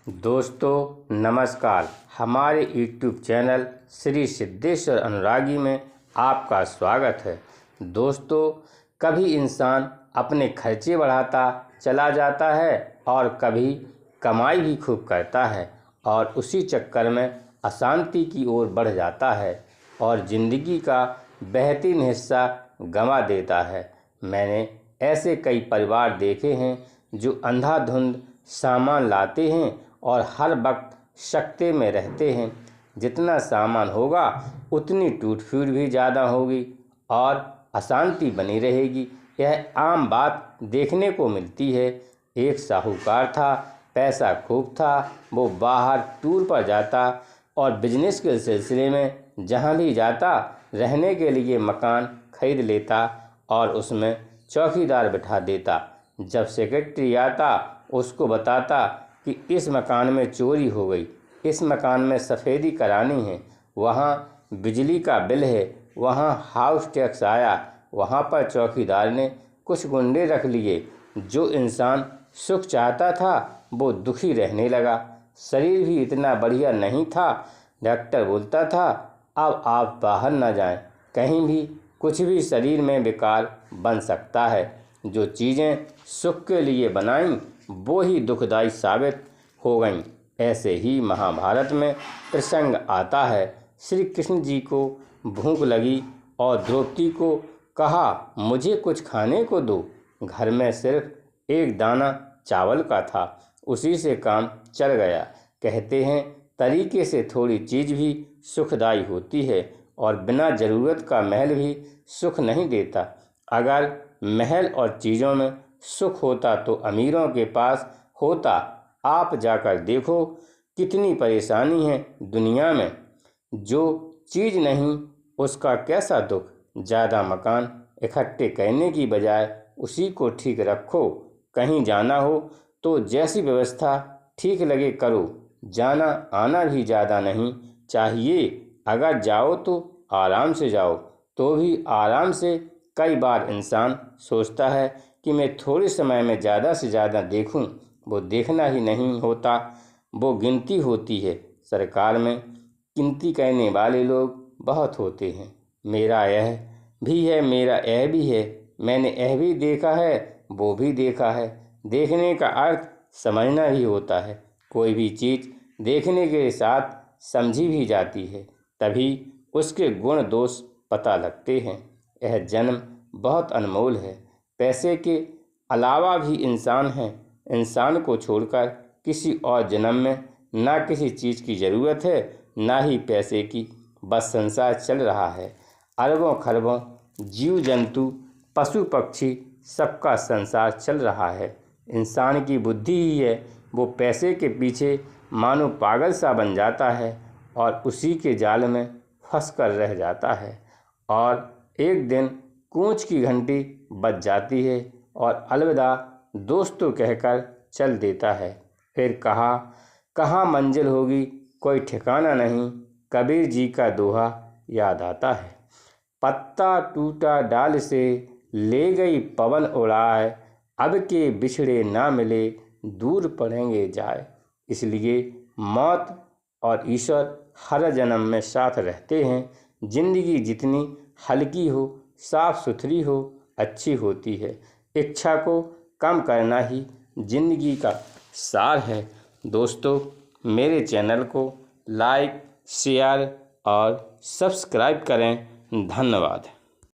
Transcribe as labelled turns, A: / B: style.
A: दोस्तों नमस्कार। हमारे YouTube चैनल श्री सिद्धेश्वर अनुरागी में आपका स्वागत है। दोस्तों, कभी इंसान अपने खर्चे बढ़ाता चला जाता है और कभी कमाई भी खूब करता है और उसी चक्कर में अशांति की ओर बढ़ जाता है और ज़िंदगी का बेहतरीन हिस्सा गंवा देता है। मैंने ऐसे कई परिवार देखे हैं जो अंधाधुंध सामान लाते हैं और हर वक्त सकते में रहते हैं। जितना सामान होगा उतनी टूट फूट भी ज़्यादा होगी और अशांति बनी रहेगी। यह आम बात देखने को मिलती है। एक साहूकार था, पैसा खूब था, वो बाहर टूर पर जाता और बिजनेस के सिलसिले में जहाँ भी जाता रहने के लिए मकान खरीद लेता और उसमें चौकीदार बिठा देता। जब सेक्रेटरी आता उसको बताता कि इस मकान में चोरी हो गई, इस मकान में सफ़ेदी करानी है, वहाँ बिजली का बिल है, वहाँ हाउस टैक्स आया, वहाँ पर चौकीदार ने कुछ गुंडे रख लिए। जो इंसान सुख चाहता था वो दुखी रहने लगा। शरीर भी इतना बढ़िया नहीं था। डॉक्टर बोलता था अब आप बाहर ना जाएं, कहीं भी कुछ भी शरीर में बेकार बन सकता है। जो चीज़ें सुख के लिए बनाई वो ही दुखदाई साबित हो गईं। ऐसे ही महाभारत में प्रसंग आता है। श्री कृष्ण जी को भूख लगी और द्रौपदी को कहा मुझे कुछ खाने को दो। घर में सिर्फ एक दाना चावल का था, उसी से काम चल गया। कहते हैं तरीके से थोड़ी चीज़ भी सुखदाई होती है और बिना ज़रूरत का महल भी सुख नहीं देता। अगर महल और चीज़ों में सुख होता तो अमीरों के पास होता। आप जाकर देखो कितनी परेशानी है दुनिया में। जो चीज़ नहीं उसका कैसा दुख। ज़्यादा मकान इकट्ठे करने की बजाय उसी को ठीक रखो। कहीं जाना हो तो जैसी व्यवस्था ठीक लगे करो। जाना आना भी ज़्यादा नहीं चाहिए। अगर जाओ तो आराम से जाओ, तो भी आराम से। कई बार इंसान सोचता है कि मैं थोड़े समय में ज़्यादा से ज़्यादा देखूं, वो देखना ही नहीं होता, वो गिनती होती है। सरकार में गिनती करने वाले लोग बहुत होते हैं। मेरा यह भी है, मेरा यह भी है, मैंने यह भी देखा है, वो भी देखा है। देखने का अर्थ समझना भी होता है। कोई भी चीज़ देखने के साथ समझी भी जाती है, तभी उसके गुण दोष पता लगते हैं। यह जन्म बहुत अनमोल है। पैसे के अलावा भी इंसान है। इंसान को छोड़कर किसी और जन्म में ना किसी चीज़ की ज़रूरत है ना ही पैसे की। बस संसार चल रहा है। अरबों खरबों जीव जंतु पशु पक्षी सबका संसार चल रहा है। इंसान की बुद्धि ही है वो पैसे के पीछे मानो पागल सा बन जाता है और उसी के जाल में फंस कर रह जाता है और एक दिन कूच की घंटी बज जाती है और अलविदा दोस्तों कहकर चल देता है। फिर कहाँ मंजिल होगी कोई ठिकाना नहीं। कबीर जी का दोहा याद आता है। पत्ता टूटा डाल से ले गई पवन उड़ाए, अब के बिछड़े ना मिले दूर पड़ेंगे जाए। इसलिए मौत और ईश्वर हर जन्म में साथ रहते हैं। जिंदगी जितनी हल्की हो, साफ सुथरी हो, अच्छी होती है। इच्छा को कम करना ही जिंदगी का सार है। दोस्तों, मेरे चैनल को लाइक, शेयर और सब्सक्राइब करें। धन्यवाद।